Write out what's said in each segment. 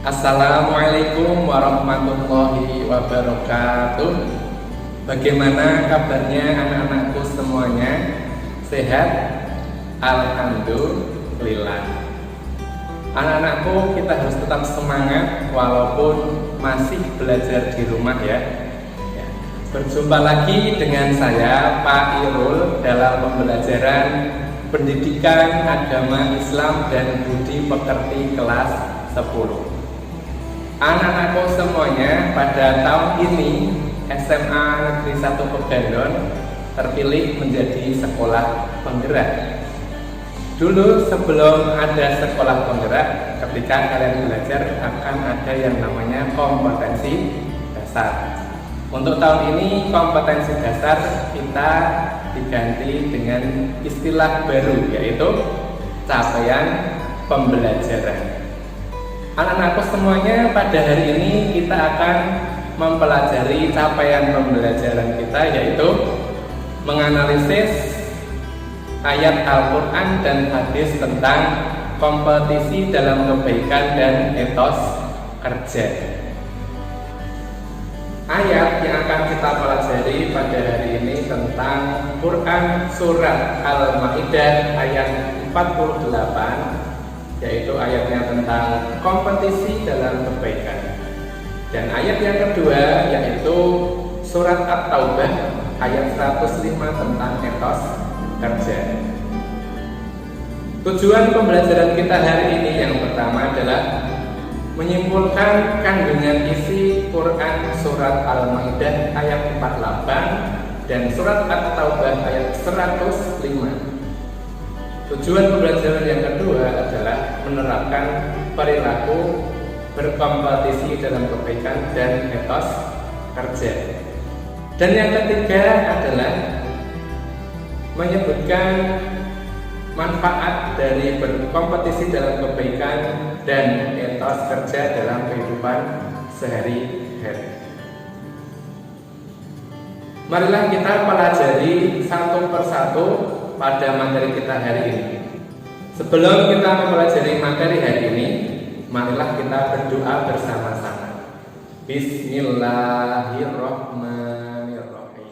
Assalamualaikum warahmatullahi wabarakatuh. Bagaimana kabarnya anak-anakku semuanya? Sehat? Alhamdulillah. Anak-anakku, kita harus tetap semangat walaupun masih belajar di rumah ya. Berjumpa lagi dengan saya Pak Irul dalam pembelajaran Pendidikan Agama Islam dan Budi Pekerti kelas 10. Anak-anakku semuanya, pada tahun ini SMA Negeri 1 Pegandon terpilih menjadi sekolah penggerak. Dulu sebelum ada sekolah penggerak, ketika kalian belajar akan ada yang namanya kompetensi dasar. Untuk tahun ini kompetensi dasar kita diganti dengan istilah baru, yaitu capaian pembelajaran. Anak-anakku semuanya, pada hari ini kita akan mempelajari capaian pembelajaran kita, yaitu menganalisis ayat Al-Quran dan hadis tentang kompetisi dalam kebaikan dan etos kerja. Ayat yang akan kita pelajari pada hari ini tentang Quran Surat Al-Ma'idah ayat 48, yaitu ayatnya tentang kompetisi dalam kebaikan. Dan ayat yang kedua yaitu Surat At-Taubah ayat 105 tentang etos kerja. Tujuan pembelajaran kita hari ini yang pertama adalah menyimpulkan kandungan isi Quran Surat Al-Ma'idah ayat 48 dan Surat At-Taubah ayat 105. Tujuan pembelajaran yang kedua adalah menerapkan perilaku berkompetisi dalam kebaikan dan etos kerja. Dan yang ketiga adalah menyebutkan manfaat dari berkompetisi dalam kebaikan dan etos kerja dalam kehidupan sehari-hari. Marilah kita pelajari satu persatu pada materi kita hari ini. Sebelum kita mempelajari materi hari ini, marilah kita berdoa bersama-sama. Bismillahirrahmanirrahim.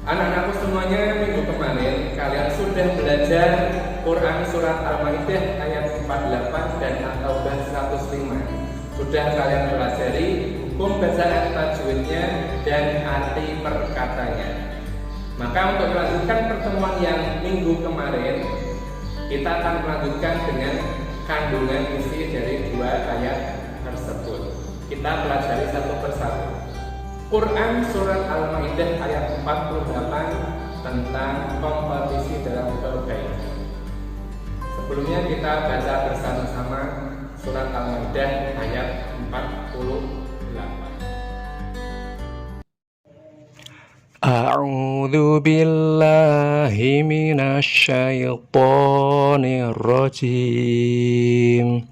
Anak-anakku semuanya, minggu kemarin kalian sudah belajar Quran Surat Al-Ma'idah ayat 48 dan At-Taubah 105. Sudah kalian pelajari hukum bacaan tajwidnya dan arti perkatanya. Maka untuk melanjutkan pertemuan yang minggu kemarin, kita akan melanjutkan dengan kandungan isi dari dua ayat tersebut. Kita pelajari satu persatu. Quran Surat Al-Ma'idah ayat 48 tentang kompetisi dalam kebaikan. Sebelumnya kita baca bersama-sama Surat Al-Ma'idah ayat 48. A'udzu billahi minasyaitonir rajim.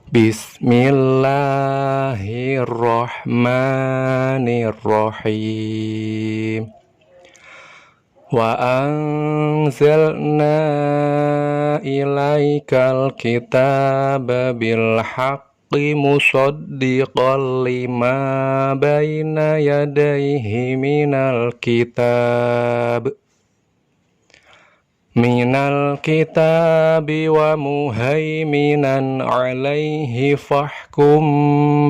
Bismillahirrahmanirrahim. Wa anzalna ilaikal kitaba bil haqqi musaddiqan lima baina yadayhi minal kitabi wa muhaiminan alaihi fahkum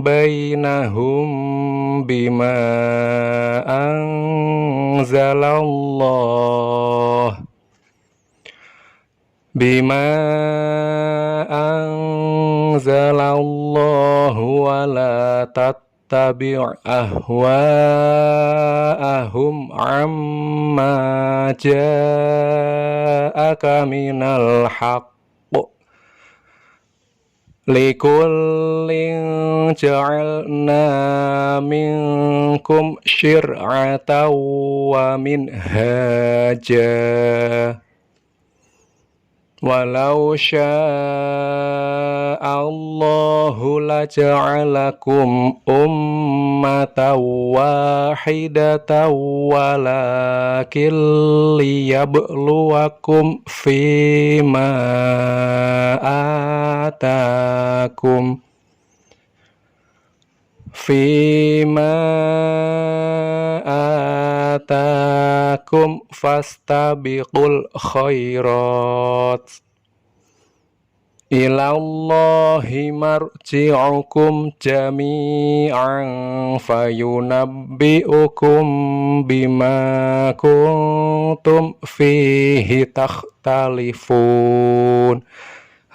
bainahum bima anzalallah wa la tattabi' ahwa'ahum amma ja'aka minal haqq. Likullin ja'alna minkum syir'atan wa minhaja. Walau sya'allahu laja'alakum ummatan wahidatan walakin liyabluwakum fima atakum fastabiqul khairat ilallahi marji'ukum jami'an fayunabbi'ukum bima kuntum fihi takhtalifun.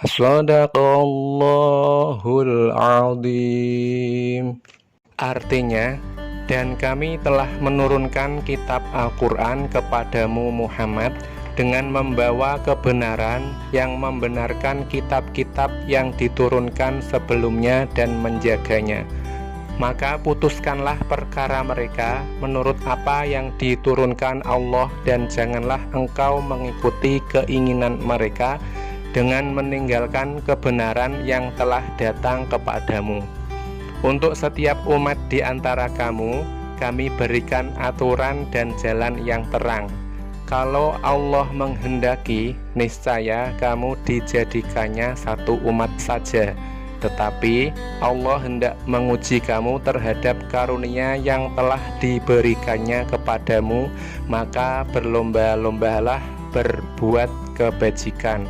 Shadaqallahul azim. Artinya, dan kami telah menurunkan kitab Al-Quran kepadamu Muhammad dengan membawa kebenaran yang membenarkan kitab-kitab yang diturunkan sebelumnya dan menjaganya. Maka putuskanlah perkara mereka menurut apa yang diturunkan Allah, dan janganlah engkau mengikuti keinginan mereka dengan meninggalkan kebenaran yang telah datang kepadamu. Untuk setiap umat di antara kamu, kami berikan aturan dan jalan yang terang. Kalau Allah menghendaki, niscaya kamu dijadikannya satu umat saja. Tetapi Allah hendak menguji kamu terhadap karunia yang telah diberikannya kepadamu, maka berlomba-lombalah berbuat kebajikan.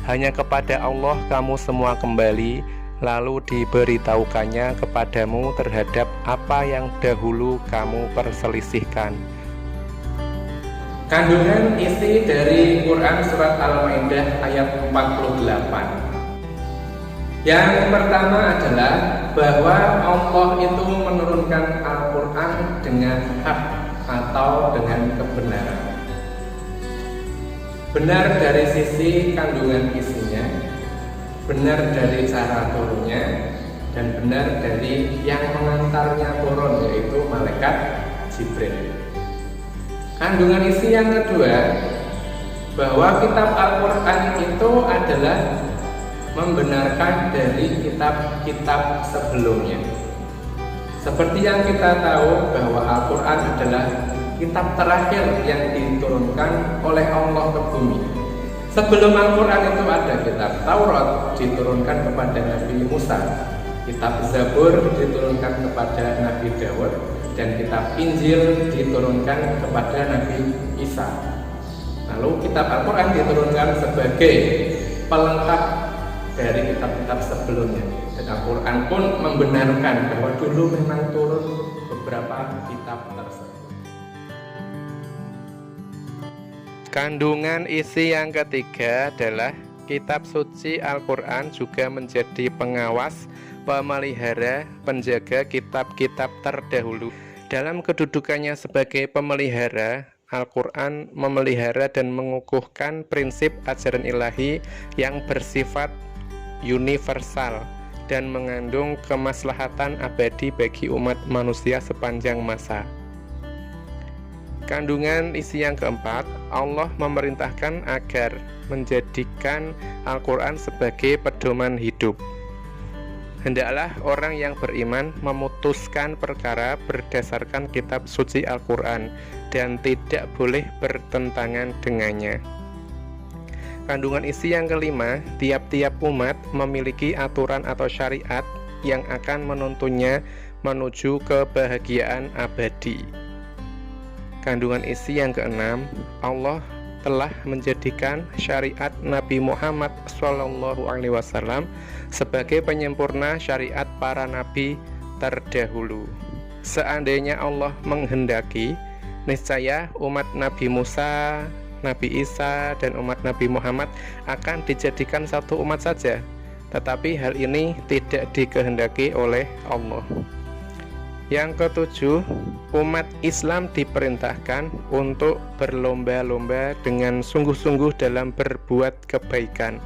Hanya kepada Allah kamu semua kembali, lalu diberitahukannya kepadamu terhadap apa yang dahulu kamu perselisihkan. Kandungan isi dari Quran Surat Al-Maidah ayat 48. Yang pertama adalah bahwa Allah itu menurunkan Al-Quran dengan hak atau dengan kebenaran. Benar dari sisi kandungan isinya, benar dari cara turunnya, dan benar dari yang mengantarnya turun, yaitu malaikat Jibril. Kandungan isi yang kedua, bahwa kitab Al-Quran itu adalah membenarkan dari kitab-kitab sebelumnya. Seperti yang kita tahu bahwa Al-Quran adalah kitab terakhir yang diturunkan oleh Allah ke bumi. Sebelum Al-Quran itu ada kitab Taurat diturunkan kepada Nabi Musa, kitab Zabur diturunkan kepada Nabi Dawud, dan kitab Injil diturunkan kepada Nabi Isa. Lalu kitab Al-Quran diturunkan sebagai pelengkap dari kitab-kitab sebelumnya. Dan Al-Quran pun membenarkan bahwa dulu memang turun beberapa kitab tersebut. Kandungan isi yang ketiga adalah kitab suci Al-Quran juga menjadi pengawas, pemelihara, penjaga kitab-kitab terdahulu. Dalam kedudukannya sebagai pemelihara, Al-Quran memelihara dan mengukuhkan prinsip ajaran ilahi yang bersifat universal dan mengandung kemaslahatan abadi bagi umat manusia sepanjang masa. Kandungan isi yang keempat, Allah memerintahkan agar menjadikan Al-Quran sebagai pedoman hidup. Hendaklah orang yang beriman memutuskan perkara berdasarkan kitab suci Al-Quran dan tidak boleh bertentangan dengannya. Kandungan isi yang kelima, tiap-tiap umat memiliki aturan atau syariat yang akan menuntunnya menuju kebahagiaan abadi. Kandungan isi yang keenam, Allah telah menjadikan syariat Nabi Muhammad SAW sebagai penyempurna syariat para nabi terdahulu. Seandainya Allah menghendaki, niscaya umat Nabi Musa, Nabi Isa, dan umat Nabi Muhammad akan dijadikan satu umat saja. Tetapi hal ini tidak dikehendaki oleh Allah. Yang ketujuh, umat Islam diperintahkan untuk berlomba-lomba dengan sungguh-sungguh dalam berbuat kebaikan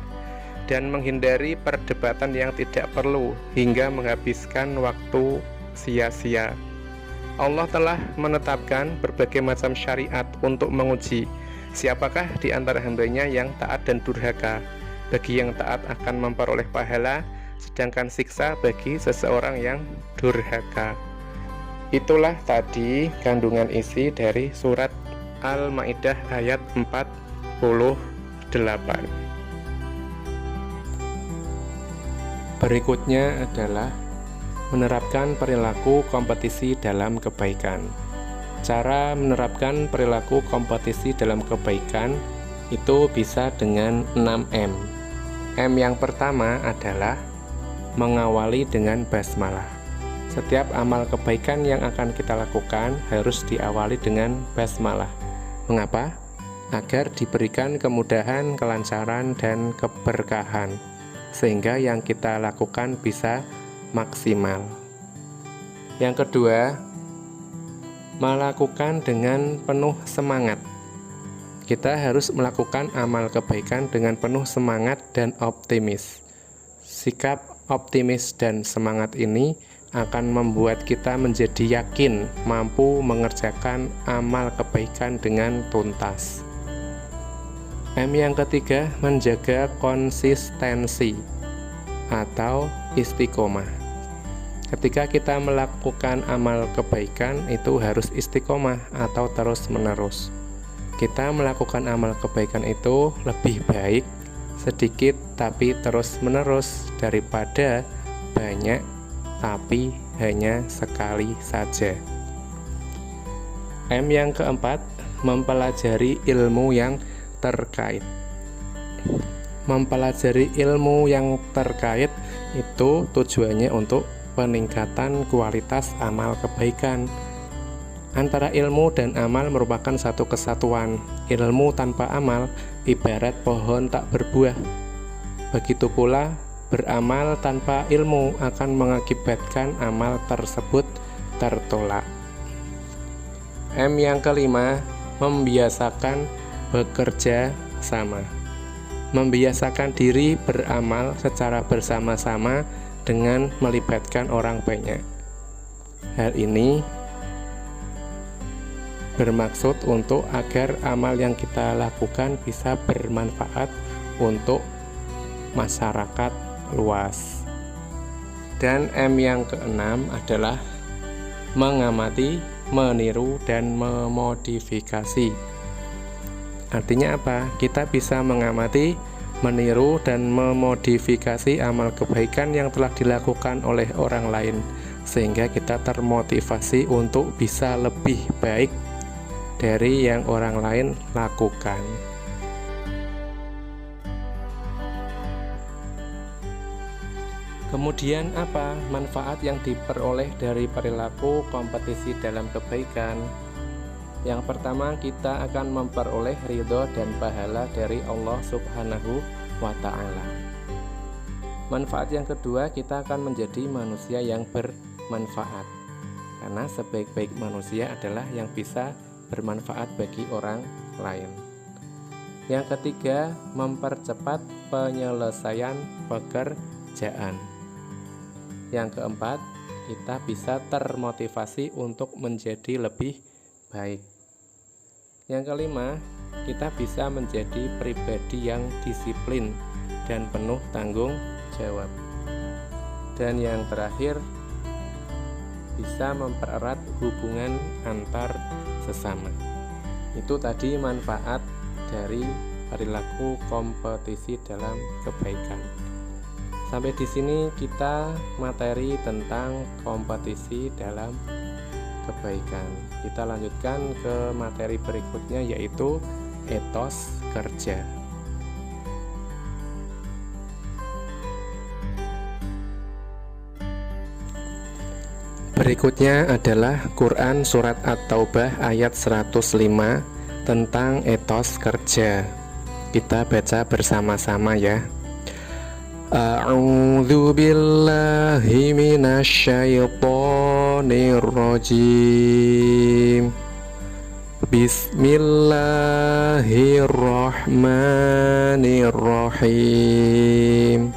dan menghindari perdebatan yang tidak perlu hingga menghabiskan waktu sia-sia. Allah telah menetapkan berbagai macam syariat untuk menguji, Siapakah di antara hambanya yang taat dan durhaka? Bagi yang taat akan memperoleh pahala, sedangkan siksa bagi seseorang yang durhaka. Itulah tadi kandungan isi dari surat Al-Maidah ayat 48. Berikutnya adalah menerapkan perilaku kompetisi dalam kebaikan. Cara menerapkan perilaku kompetisi dalam kebaikan itu bisa dengan 6M. M yang pertama adalah mengawali dengan basmalah. Setiap amal kebaikan yang akan kita lakukan harus diawali dengan basmalah. Mengapa? Agar diberikan kemudahan, kelancaran, dan keberkahan, sehingga yang kita lakukan bisa maksimal. Yang kedua, melakukan dengan penuh semangat. Kita harus melakukan amal kebaikan dengan penuh semangat dan optimis. Sikap optimis dan semangat ini akan membuat kita menjadi yakin mampu mengerjakan amal kebaikan dengan tuntas. M yang ketiga, menjaga konsistensi atau istiqomah. Ketika kita melakukan amal kebaikan itu harus istiqomah atau terus-menerus. Kita melakukan amal kebaikan itu lebih baik sedikit tapi terus-menerus daripada banyak tapi hanya sekali saja. M yang keempat, mempelajari ilmu yang terkait. Mempelajari ilmu yang terkait itu tujuannya untuk peningkatan kualitas amal kebaikan. Antara ilmu dan amal merupakan satu kesatuan. Ilmu tanpa amal ibarat pohon tak berbuah. Begitu pula beramal tanpa ilmu akan mengakibatkan amal tersebut tertolak. M yang kelima, membiasakan bekerja sama. Membiasakan diri beramal secara bersama-sama dengan melibatkan orang banyak. Hal ini bermaksud untuk agar amal yang kita lakukan bisa bermanfaat untuk masyarakat luas. Dan M yang keenam adalah mengamati, meniru, dan memodifikasi. Artinya apa? Kita bisa mengamati, meniru, dan memodifikasi amal kebaikan yang telah dilakukan oleh orang lain, sehingga kita termotivasi untuk bisa lebih baik dari yang orang lain lakukan. Kemudian apa manfaat yang diperoleh dari perilaku kompetisi dalam kebaikan? Yang pertama, kita akan memperoleh ridho dan pahala dari Allah Subhanahu wa Ta'ala. Manfaat yang kedua, kita akan menjadi manusia yang bermanfaat, karena sebaik-baik manusia adalah yang bisa bermanfaat bagi orang lain. Yang ketiga, mempercepat penyelesaian pekerjaan. Yang keempat, kita bisa termotivasi untuk menjadi lebih baik. Yang kelima, kita bisa menjadi pribadi yang disiplin dan penuh tanggung jawab. Dan yang terakhir, bisa mempererat hubungan antar sesama. Itu tadi manfaat dari perilaku kompetisi dalam kebaikan. Sampai di sini kita materi tentang kompetisi dalam kebaikan. Kita lanjutkan ke materi berikutnya, yaitu etos kerja. Berikutnya adalah Quran Surat At-Taubah ayat 105 tentang etos kerja. Kita baca bersama-sama ya. A'udzu billahi minasyaitonir rajim. Bismillahirrahmanirrahim.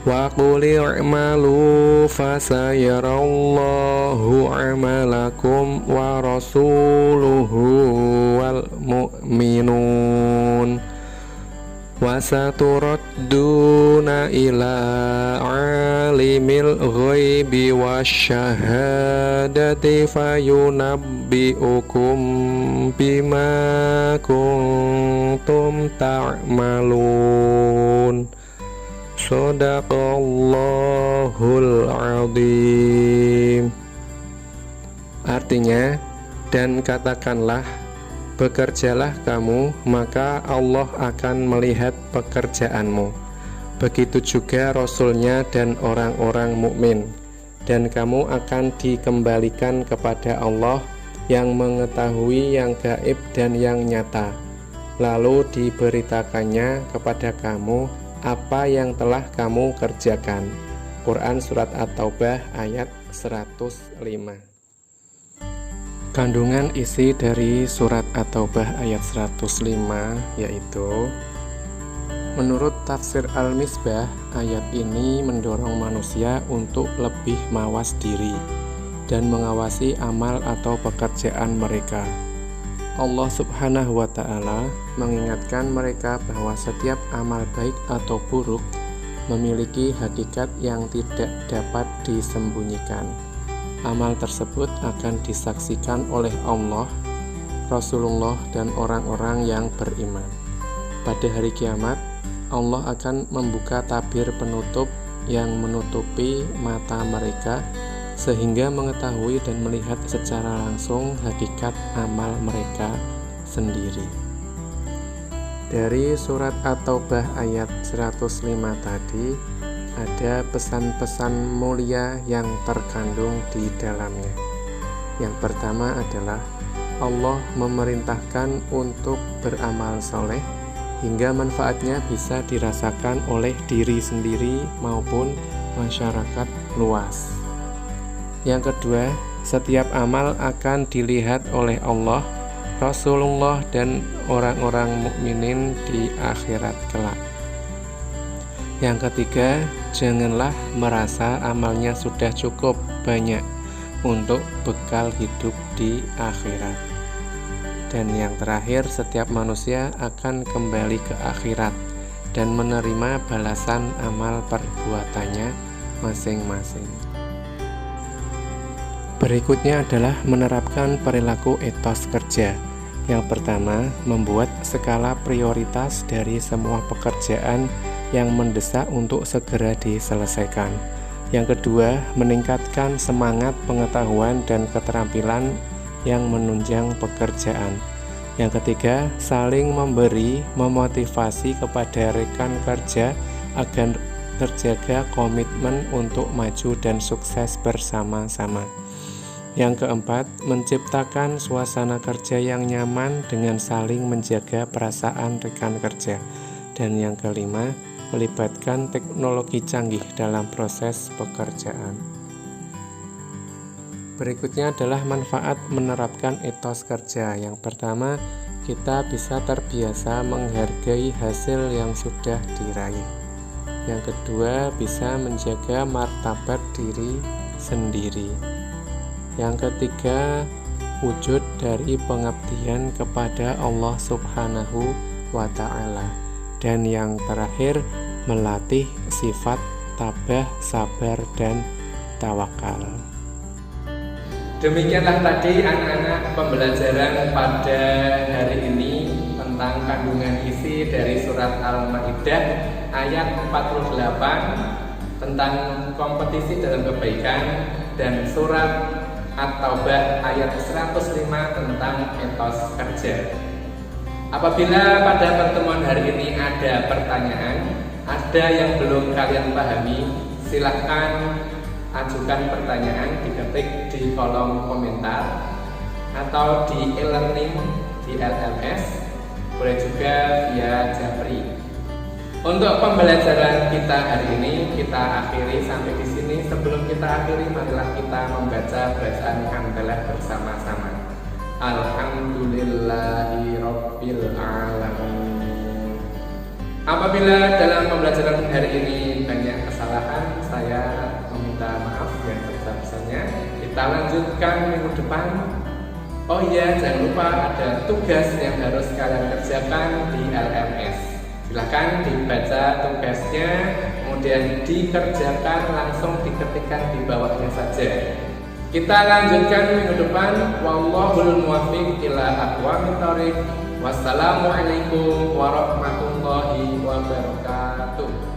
Wa qul i'malu fasayarallahu 'amalakum wa rasuluhu wal mu'minun wa saturadduna ila alimil ghaibi wasyahadati fayunabbi'ukum bima kuntum ta'malun. Shadaqallahul azim. Artinya, dan katakanlah, bekerjalah kamu, maka Allah akan melihat pekerjaanmu. Begitu juga Rasulnya dan orang-orang mukmin. Dan kamu akan dikembalikan kepada Allah yang mengetahui yang gaib dan yang nyata. Lalu diberitakannya kepada kamu apa yang telah kamu kerjakan. Quran Surat At-Taubah ayat 105. Kandungan isi dari surat At-Taubah ayat 105 yaitu, menurut tafsir Al-Misbah, ayat ini mendorong manusia untuk lebih mawas diri dan mengawasi amal atau pekerjaan mereka. Allah Subhanahu wa Ta'ala mengingatkan mereka bahwa setiap amal baik atau buruk memiliki hakikat yang tidak dapat disembunyikan. Amal tersebut akan disaksikan oleh Allah, Rasulullah, dan orang-orang yang beriman. Pada hari kiamat, Allah akan membuka tabir penutup yang menutupi mata mereka sehingga mengetahui dan melihat secara langsung hakikat amal mereka sendiri. Dari surat At-Taubah ayat 105 tadi ada pesan-pesan mulia yang terkandung di dalamnya. Yang pertama adalah Allah memerintahkan untuk beramal soleh hingga manfaatnya bisa dirasakan oleh diri sendiri maupun masyarakat luas. Yang kedua, setiap amal akan dilihat oleh Allah, Rasulullah, dan orang-orang mukminin di akhirat kelak. Yang ketiga, janganlah merasa amalnya sudah cukup banyak untuk bekal hidup di akhirat. Dan yang terakhir, setiap manusia akan kembali ke akhirat dan menerima balasan amal perbuatannya masing-masing. Berikutnya adalah menerapkan perilaku etos kerja. Yang pertama, membuat skala prioritas dari semua pekerjaan yang mendesak untuk segera diselesaikan. Yang kedua, meningkatkan semangat pengetahuan dan keterampilan yang menunjang pekerjaan. Yang ketiga, saling memberi, memotivasi kepada rekan kerja agar terjaga komitmen untuk maju dan sukses bersama-sama. Yang keempat, menciptakan suasana kerja yang nyaman dengan saling menjaga perasaan rekan kerja. Dan yang kelima, melibatkan teknologi canggih dalam proses pekerjaan. Berikutnya adalah manfaat menerapkan etos kerja. Yang pertama, kita bisa terbiasa menghargai hasil yang sudah diraih. Yang kedua, bisa menjaga martabat diri sendiri. Yang ketiga, wujud dari pengabdian kepada Allah Subhanahu wa Ta'ala. Dan yang terakhir, melatih sifat tabah, sabar, dan tawakal. Demikianlah tadi anak-anak pembelajaran pada hari ini tentang kandungan isi dari surat Al-Maidah ayat 48 tentang kompetisi dalam kebaikan, dan surat At-Taubah ayat 105 tentang etos kerja. Apabila pada pertemuan hari ini ada pertanyaan, ada yang belum kalian pahami, silahkan ajukan pertanyaan, diketik di kolom komentar atau di e-learning di LMS, boleh juga via Japri. Untuk pembelajaran kita hari ini kita akhiri sampai di sini. Sebelum kita akhiri, marilah kita membaca bacaan hamdalah bersama-sama. Alhamdulillahirabbil alamin. Apabila dalam pembelajaran hari ini banyak kesalahan, saya meminta maaf yang sebesar-besarnya. Kita lanjutkan minggu depan. Oh iya, jangan lupa ada tugas yang harus kalian kerjakan di LMS. Silahkan dibaca tugasnya, kemudian dikerjakan, langsung diketikkan di bawahnya saja. Kita lanjutkan minggu depan. Wallahul muwaffiq ila aqwamit thoriq. Wassalamualaikum warahmatullahi wabarakatuh.